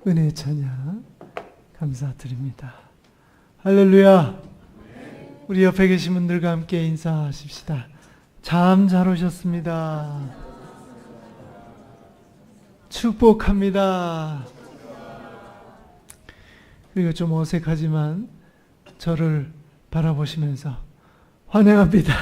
은혜의 찬양 감사드립니다. 할렐루야. 우리 옆에 계신 분들과 함께 인사하십시다. 참 잘 오셨습니다. 축복합니다. 그리고 좀 어색하지만 저를 바라보시면서 환영합니다.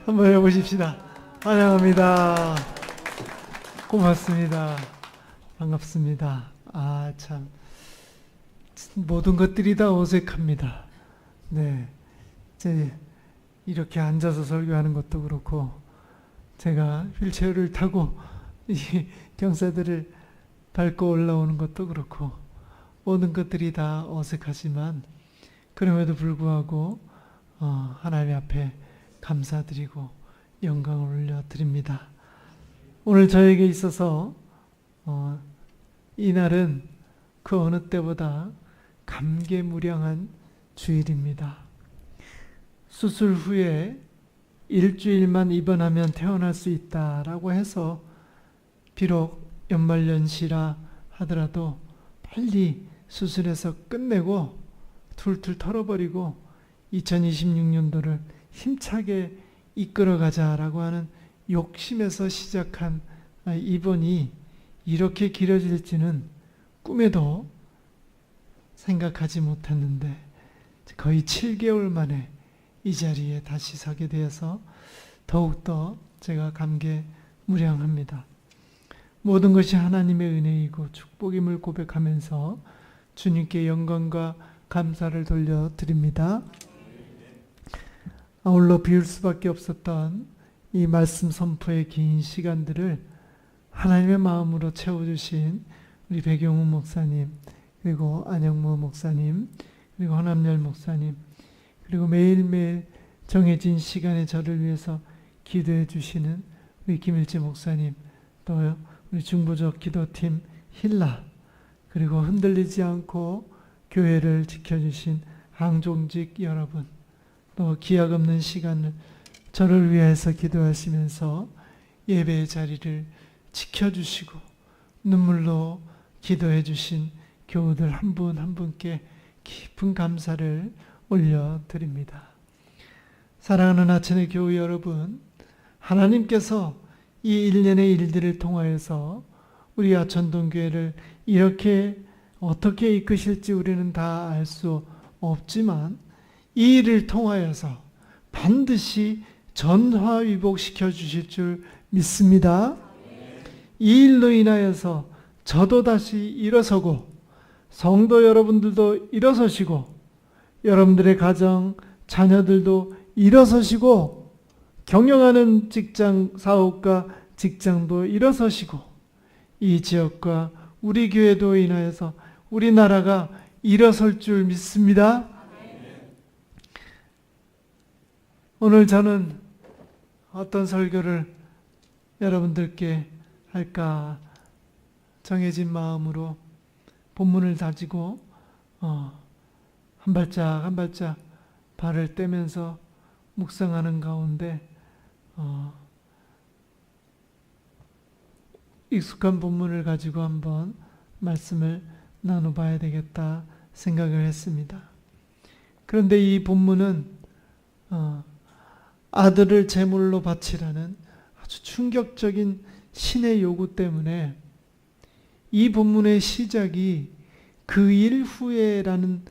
한번 해보십시다. 환영합니다. 고맙습니다. 반갑습니다. 참 모든 것들이 다 어색합니다. 네, 이제 이렇게 앉아서 설교하는 것도 그렇고, 제가 휠체어를 타고 이 경사들을 밟고 올라오는 것도 그렇고, 모든 것들이 다 어색하지만 그럼에도 불구하고 하나님 앞에 감사드리고 영광을 올려드립니다. 오늘 저에게 있어서 이날은 그 어느 때보다 감개무량한 주일입니다. 수술 후에 일주일만 입원하면 퇴원할 수 있다라고 해서 비록 연말연시라 하더라도 빨리 수술해서 끝내고 툴툴 털어버리고 2026년도를 힘차게 이끌어가자라고 하는 욕심에서 시작한 입원이 이렇게 길어질지는 꿈에도 생각하지 못했는데, 거의 7개월 만에 이 자리에 다시 서게 되어서 더욱더 제가 감개무량합니다. 모든 것이 하나님의 은혜이고 축복임을 고백하면서 주님께 영광과 감사를 돌려드립니다. 아울러 비울 수밖에 없었던 이 말씀 선포의 긴 시간들을 하나님의 마음으로 채워주신 우리 백용훈 목사님, 그리고 안영무 목사님, 그리고 허남열 목사님, 그리고 매일매일 정해진 시간에 저를 위해서 기도해 주시는 우리 김일재 목사님, 또 우리 중보적 기도팀 힐라, 그리고 흔들리지 않고 교회를 지켜주신 항종직 여러분, 또 기약 없는 시간을 저를 위해서 기도하시면서 예배의 자리를 지켜주시고 눈물로 기도해 주신 교우들 한 분 한 분께 깊은 감사를 올려드립니다. 사랑하는 하천의 교우 여러분, 하나님께서 이 1년의 일들을 통하여서 우리 하천동교회를 이렇게 어떻게 이끄실지 우리는 다 알 수 없지만, 이 일을 통하여서 반드시 전화위복시켜 주실 줄 믿습니다. 이 일로 인하여서 저도 다시 일어서고, 성도 여러분들도 일어서시고, 여러분들의 가정, 자녀들도 일어서시고, 경영하는 직장, 사업과 직장도 일어서시고, 이 지역과 우리 교회도 인하여서 우리나라가 일어설 줄 믿습니다. 오늘 저는 어떤 설교를 여러분들께 할까 정해진 마음으로 본문을 다지고 한 발짝 한 발짝 발을 떼면서 묵상하는 가운데 익숙한 본문을 가지고 한번 말씀을 나눠봐야 되겠다 생각을 했습니다. 그런데 이 본문은 아들을 제물로 바치라는 아주 충격적인 신의 요구 때문에 이 본문의 시작이 그 일 후에라는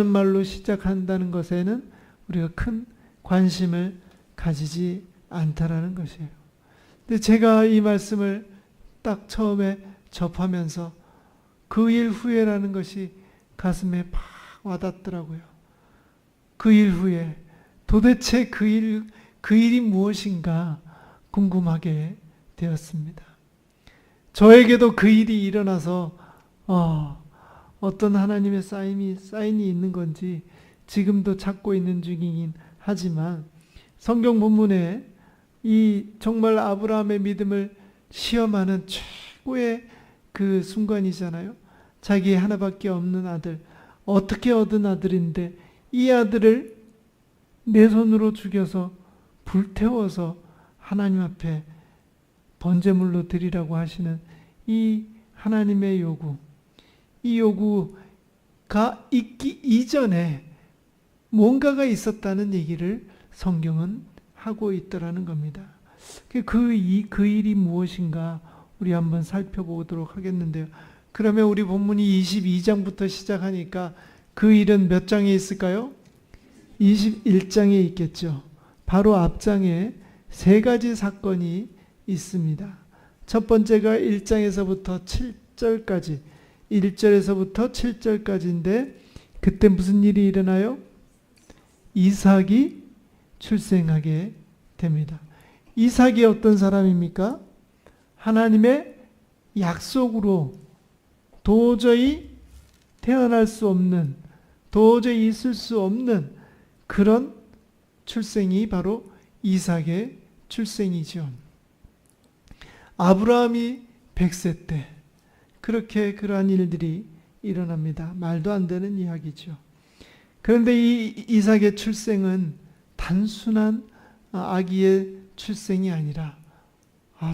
말로 시작한다는 것에는 우리가 큰 관심을 가지지 않다라는 것이에요. 근데 제가 이 말씀을 딱 처음에 접하면서 그 일 후에라는 것이 가슴에 팍 와닿더라고요. 그 일 후에 도대체 그 일이 무엇인가 궁금하게 되었습니다. 저에게도 그 일이 일어나서 어떤 하나님의 사인이 있는 건지 지금도 찾고 있는 중이긴 하지만, 성경 본문에 이 정말 아브라함의 믿음을 시험하는 최고의 그 순간이잖아요. 자기 하나밖에 없는 아들, 어떻게 얻은 아들인데 이 아들을 내 손으로 죽여서 불태워서 하나님 앞에 번제물로 드리라고 하시는 이 하나님의 요구, 이 요구가 있기 이전에 뭔가가 있었다는 얘기를 성경은 하고 있더라는 겁니다. 그 일이 무엇인가 우리 한번 살펴보도록 하겠는데요. 그러면 우리 본문이 22장부터 시작하니까 그 일은 몇 장에 있을까요? 21장에 있겠죠. 바로 앞장에 세 가지 사건이 있습니다. 첫 번째가 1장에서부터 7절까지, 1절에서부터 7절까지인데 그때 무슨 일이 일어나요? 이삭이 출생하게 됩니다. 이삭이 어떤 사람입니까? 하나님의 약속으로 도저히 태어날 수 없는, 도저히 있을 수 없는 그런 출생이 바로 이삭의 출생이죠. 아브라함이 100세 때 그렇게 그러한 일들이 일어납니다. 말도 안 되는 이야기죠. 그런데 이 이삭의 출생은 단순한 아기의 출생이 아니라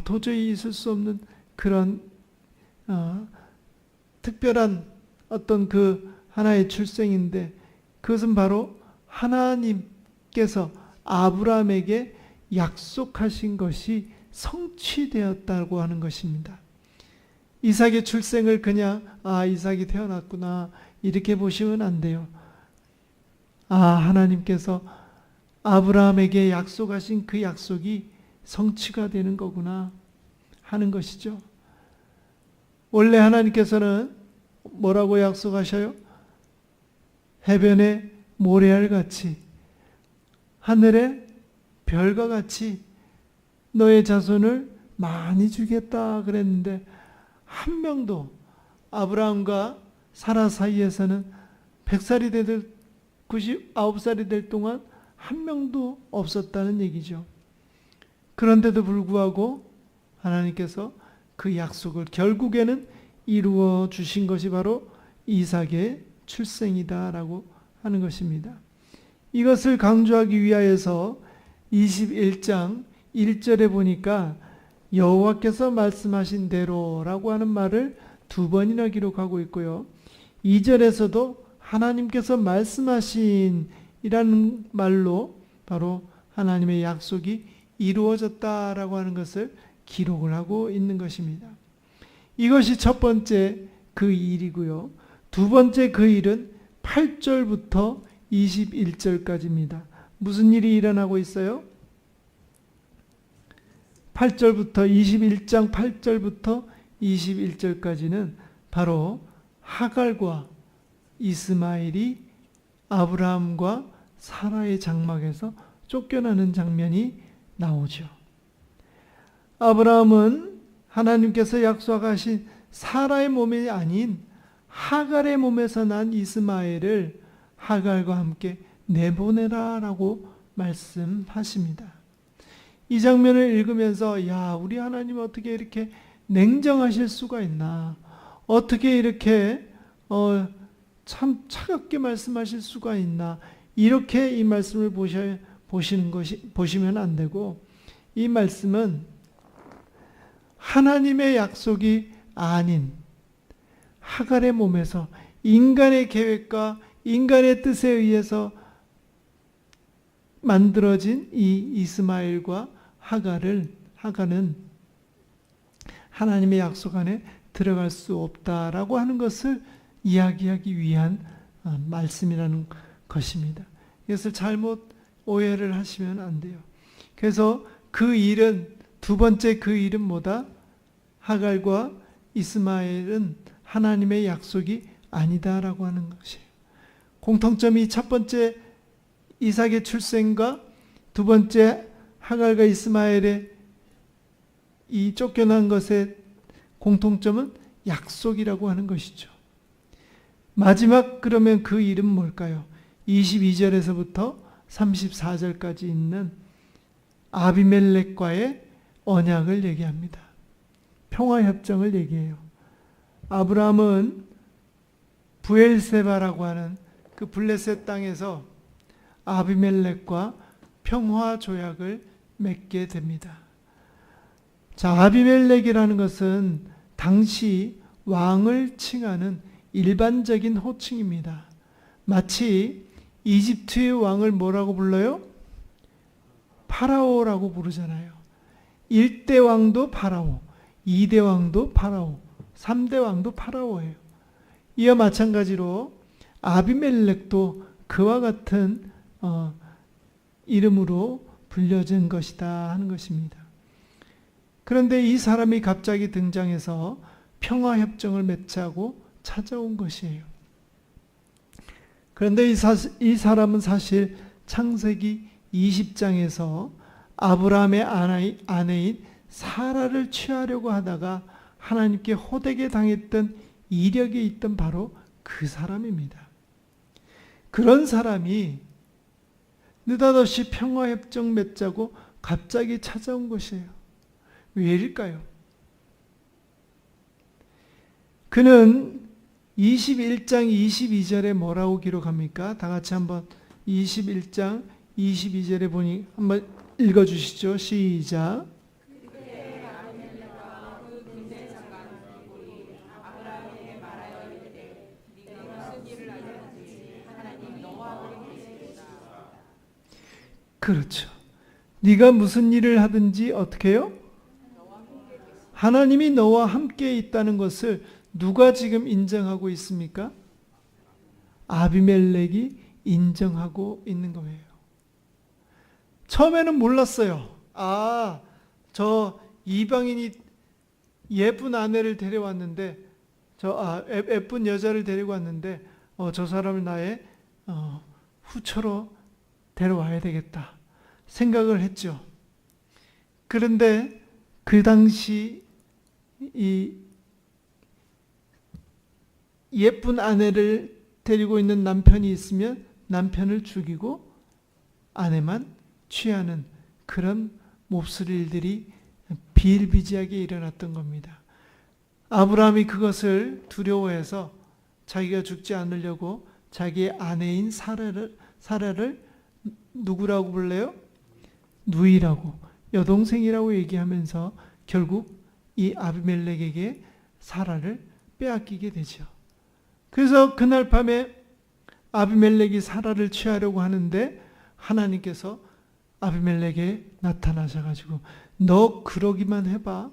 도저히 있을 수 없는 그런 특별한 어떤 그 하나의 출생인데, 그것은 바로 하나님께서 아브라함에게 약속하신 것이 성취되었다고 하는 것입니다. 이삭의 출생을 그냥 이삭이 태어났구나 이렇게 보시면 안 돼요. 하나님께서 아브라함에게 약속하신 그 약속이 성취가 되는 거구나 하는 것이죠. 원래 하나님께서는 뭐라고 약속하셔요? 해변의 모래알 같이, 하늘의 별과 같이 너의 자손을 많이 주겠다 그랬는데, 한 명도 아브라함과 사라 사이에서는 100살이 되들 99살이 될 동안 한 명도 없었다는 얘기죠. 그런데도 불구하고 하나님께서 그 약속을 결국에는 이루어 주신 것이 바로 이삭의 출생이다라고 하는 것입니다. 이것을 강조하기 위하여서 21장 1절에 보니까 여호와께서 말씀하신 대로라고 하는 말을 2번이나 기록하고 있고요. 2절에서도 하나님께서 말씀하신 이라는 말로 바로 하나님의 약속이 이루어졌다라고 하는 것을 기록을 하고 있는 것입니다. 이것이 첫 번째 그 일이고요. 두 번째 그 일은 8절부터 21절까지입니다. 무슨 일이 일어나고 있어요? 8절부터 21장 8절부터 21절까지는 바로 하갈과 이스마엘이 아브라함과 사라의 장막에서 쫓겨나는 장면이 나오죠. 아브라함은 하나님께서 약속하신 사라의 몸이 아닌 하갈의 몸에서 난 이스마엘을 하갈과 함께 내보내라라고 말씀하십니다. 이 장면을 읽으면서 우리 하나님 어떻게 이렇게 냉정하실 수가 있나, 어떻게 이렇게 참 차갑게 말씀하실 수가 있나, 이렇게 이 말씀을 보시면 안 되고, 이 말씀은 하나님의 약속이 아닌 하갈의 몸에서 인간의 계획과 인간의 뜻에 의해서 만들어진 이 이스마엘과 하갈은 하나님의 약속 안에 들어갈 수 없다라고 하는 것을 이야기하기 위한 말씀이라는 것입니다. 이것을 잘못 오해를 하시면 안 돼요. 그래서 그 일은, 두 번째 그 일은 뭐다? 하갈과 이스마엘은 하나님의 약속이 아니다라고 하는 것이에요. 공통점이 첫 번째 이삭의 출생과 두 번째 하갈과 이스마엘의 이 쫓겨난 것의 공통점은 약속이라고 하는 것이죠. 마지막 그러면 그 일은 뭘까요? 22절에서부터 34절까지 있는 아비멜렉과의 언약을 얘기합니다. 평화협정을 얘기해요. 아브라함은 부엘세바라고 하는 그 블레셋 땅에서 아비멜렉과 평화조약을 맺게 됩니다. 자, 아비멜렉이라는 것은 당시 왕을 칭하는 일반적인 호칭입니다. 마치 이집트의 왕을 뭐라고 불러요? 파라오라고 부르잖아요. 1대 왕도 파라오, 2대 왕도 파라오, 3대 왕도 파라오예요. 이와 마찬가지로 아비멜렉도 그와 같은 이름으로 불려진 것이다 하는 것입니다. 그런데 이 사람이 갑자기 등장해서 평화협정을 맺자고 찾아온 것이에요. 그런데 이 사람은 사실 창세기 20장에서 아브라함의 아내인 사라를 취하려고 하다가 하나님께 호되게 당했던 이력이 있던 바로 그 사람입니다. 그런 사람이 느닷없이 평화협정 맺자고 갑자기 찾아온 것이에요. 왜일까요? 그는 21장 22절에 뭐라고 기록합니까? 다 같이 한번 21장 22절에 보니 한번 읽어주시죠. 시작. 그렇죠. 네가 무슨 일을 하든지 어떻게 해요? 하나님이 너와 함께 있다는 것을 누가 지금 인정하고 있습니까? 아비멜렉이 인정하고 있는 거예요. 처음에는 몰랐어요. 저 이방인이 예쁜 아내를 데려왔는데, 예쁜 여자를 데리고 왔는데, 저 사람을 나의 후처로 데려와야 되겠다 생각을 했죠. 그런데 그 당시 이 예쁜 아내를 데리고 있는 남편이 있으면 남편을 죽이고 아내만 취하는 그런 몹쓸 일들이 비일비재하게 일어났던 겁니다. 아브라함이 그것을 두려워해서 자기가 죽지 않으려고 자기의 아내인 사라를 누구라고 불러요? 누이라고, 여동생이라고 얘기하면서 결국 이 아비멜렉에게 사라를 빼앗기게 되죠. 그래서 그날 밤에 아비멜렉이 사라를 취하려고 하는데 하나님께서 아비멜렉에 나타나셔가지고 너 그러기만 해봐.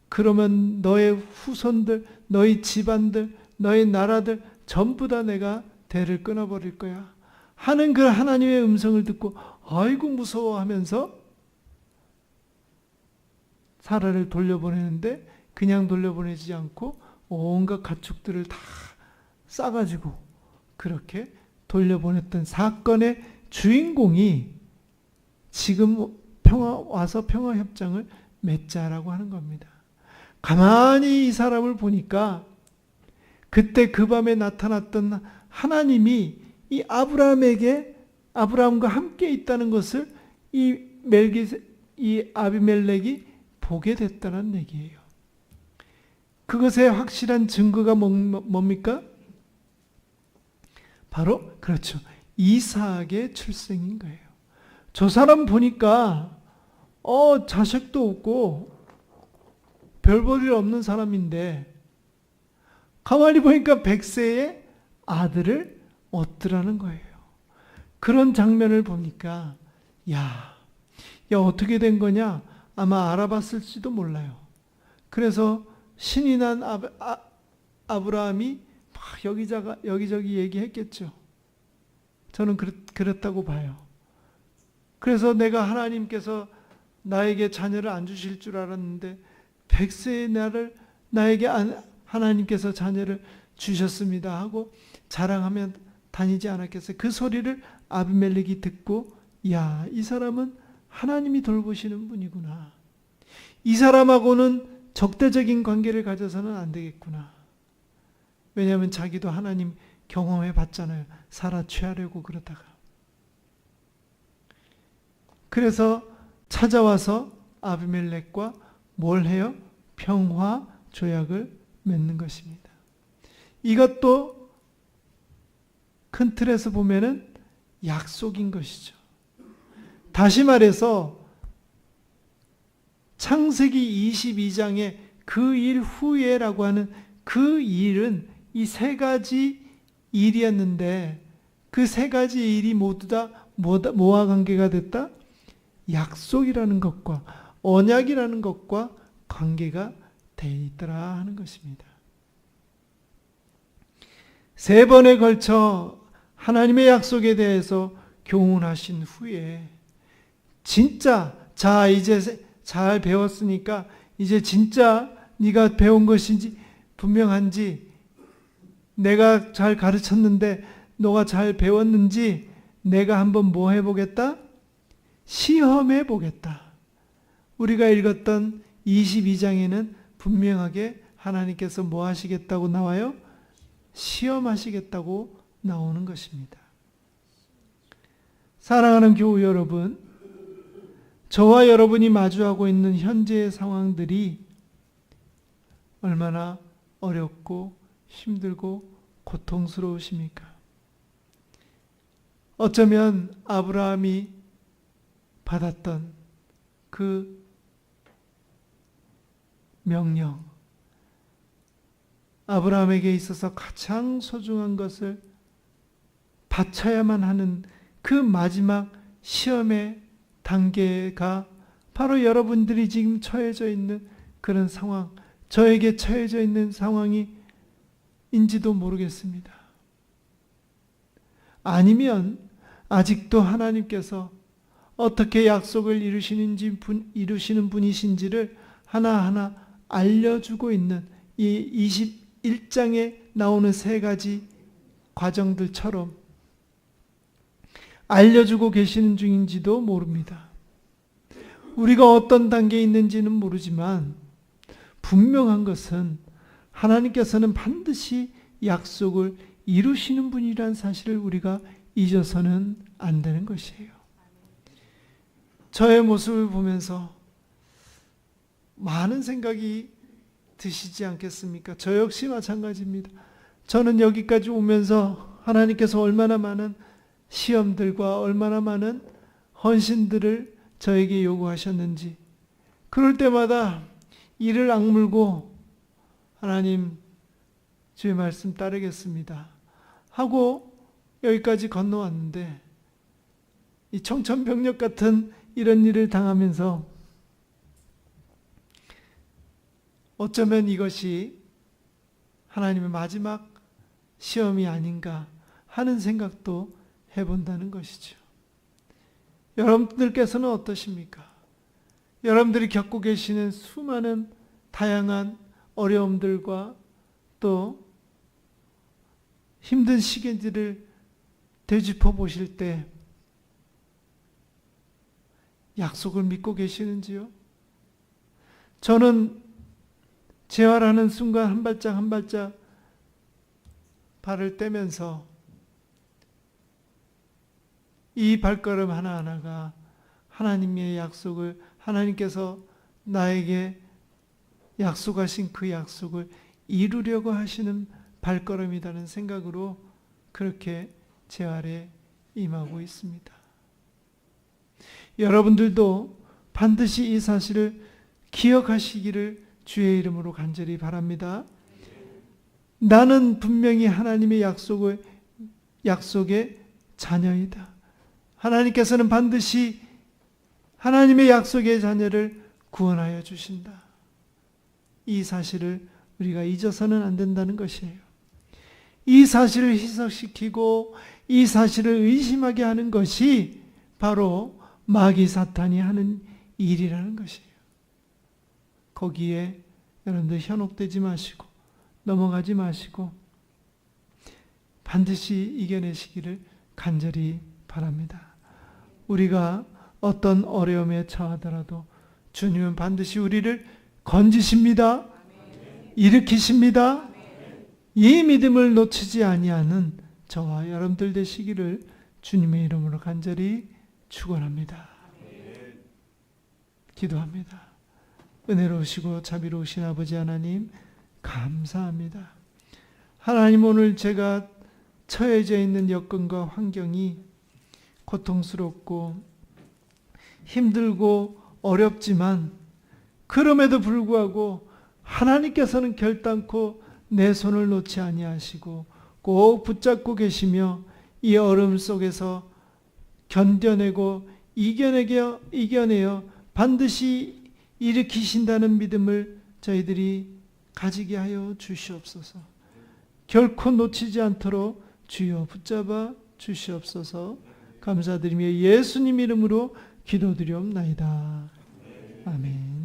그러면 너의 후손들, 너희 집안들, 너희 나라들 전부 다 내가 대를 끊어버릴 거야 하는 그 하나님의 음성을 듣고 아이고 무서워하면서 사라를 돌려보내는데 그냥 돌려보내지 않고 온갖 가축들을 다 싸가지고 그렇게 돌려보냈던 사건의 주인공이 지금 와서 평화협정을 맺자라고 하는 겁니다. 가만히 이 사람을 보니까 그때 그 밤에 나타났던 하나님이 이 아브라함과 함께 있다는 것을 이 아비멜렉이 보게 됐다는 얘기예요. 그것의 확실한 증거가 뭡니까? 바로 그렇죠. 이삭의 출생인 거예요. 저 사람 보니까 자식도 없고 별 볼 일 없는 사람인데 가만히 보니까 100세의 아들을 얻더라는 거예요. 그런 장면을 보니까 야 어떻게 된 거냐? 아마 알아봤을지도 몰라요. 그래서 신이 난 아브라함이 막 여기저기 얘기했겠죠. 저는 그렇다고 봐요. 그래서 내가 하나님께서 나에게 자녀를 안 주실 줄 알았는데 100세의 나에게 하나님께서 자녀를 주셨습니다 하고 자랑하면 다니지 않았겠어요. 그 소리를 아비멜렉이 듣고 야, 이 사람은 하나님이 돌보시는 분이구나. 이 사람하고는 적대적인 관계를 가져서는 안 되겠구나. 왜냐하면 자기도 하나님 경험해 봤잖아요. 사라 취하려고 그러다가. 그래서 찾아와서 아비멜렉과 뭘 해요? 평화 조약을 맺는 것입니다. 이것도 큰 틀에서 보면은 약속인 것이죠. 다시 말해서 창세기 22장의 그 일 후에라고 하는 그 일은 이 세 가지 일이었는데 그 세 가지 일이 모두 다 뭐와 관계가 됐다? 약속이라는 것과 언약이라는 것과 관계가 돼 있더라 하는 것입니다. 세 번에 걸쳐 하나님의 약속에 대해서 교훈하신 후에 진짜 자 이제 잘 배웠으니까 이제 진짜 네가 배운 것인지 분명한지 내가 잘 가르쳤는데 너가 잘 배웠는지 내가 한번 뭐 해보겠다? 시험해 보겠다. 우리가 읽었던 22장에는 분명하게 하나님께서 뭐 하시겠다고 나와요? 시험하시겠다고 나오는 것입니다. 사랑하는 교우 여러분, 저와 여러분이 마주하고 있는 현재의 상황들이 얼마나 어렵고 힘들고 고통스러우십니까? 어쩌면 아브라함이 받았던 그 명령, 아브라함에게 있어서 가장 소중한 것을 바쳐야만 하는 그 마지막 시험의 단계가 바로 여러분들이 지금 처해져 있는 그런 상황, 저에게 처해져 있는 상황인지도 모르겠습니다. 아니면 아직도 하나님께서 어떻게 약속을 이루시는 분이신지를 하나하나 알려주고 있는 이 21장에 나오는 세 가지 과정들처럼 알려주고 계시는 중인지도 모릅니다. 우리가 어떤 단계에 있는지는 모르지만 분명한 것은 하나님께서는 반드시 약속을 이루시는 분이라는 사실을 우리가 잊어서는 안 되는 것이에요. 저의 모습을 보면서 많은 생각이 드시지 않겠습니까? 저 역시 마찬가지입니다. 저는 여기까지 오면서 하나님께서 얼마나 많은 시험들과 얼마나 많은 헌신들을 저에게 요구하셨는지, 그럴 때마다 이를 악물고 하나님 주의 말씀 따르겠습니다 하고 여기까지 건너왔는데, 이 청천벽력 같은 이런 일을 당하면서 어쩌면 이것이 하나님의 마지막 시험이 아닌가 하는 생각도 해본다는 것이죠. 여러분들께서는 어떠십니까? 여러분들이 겪고 계시는 수많은 다양한 어려움들과 또 힘든 시기들을 되짚어 보실 때 약속을 믿고 계시는지요? 저는 재활하는 순간 한 발짝 한 발짝 발을 떼면서 이 발걸음 하나하나가 하나님의 약속을, 하나님께서 나에게 약속하신 그 약속을 이루려고 하시는 발걸음이라는 생각으로 그렇게 재활에 임하고 있습니다. 여러분들도 반드시 이 사실을 기억하시기를 주의 이름으로 간절히 바랍니다. 나는 분명히 하나님의 약속의 자녀이다. 하나님께서는 반드시 하나님의 약속의 자녀를 구원하여 주신다. 이 사실을 우리가 잊어서는 안 된다는 것이에요. 이 사실을 희석시키고 이 사실을 의심하게 하는 것이 바로 마귀 사탄이 하는 일이라는 것이에요. 거기에 여러분들 현혹되지 마시고 넘어가지 마시고 반드시 이겨내시기를 간절히 바랍니다. 우리가 어떤 어려움에 처하더라도 주님은 반드시 우리를 건지십니다. 일으키십니다. 이 믿음을 놓치지 아니하는 저와 여러분들 되시기를 주님의 이름으로 간절히 축원합니다. 기도합니다. 은혜로우시고 자비로우신 아버지 하나님, 감사합니다. 하나님, 오늘 제가 처해져 있는 여건과 환경이 고통스럽고 힘들고 어렵지만 그럼에도 불구하고 하나님께서는 결단코 내 손을 놓지 아니하시고 꼭 붙잡고 계시며 이 얼음 속에서 견뎌내고 이겨내어 반드시 일으키신다는 믿음을 저희들이 가지게 하여 주시옵소서. 결코 놓치지 않도록 주여 붙잡아 주시옵소서. 감사드리며 예수님 이름으로 기도드리옵나이다. 아멘.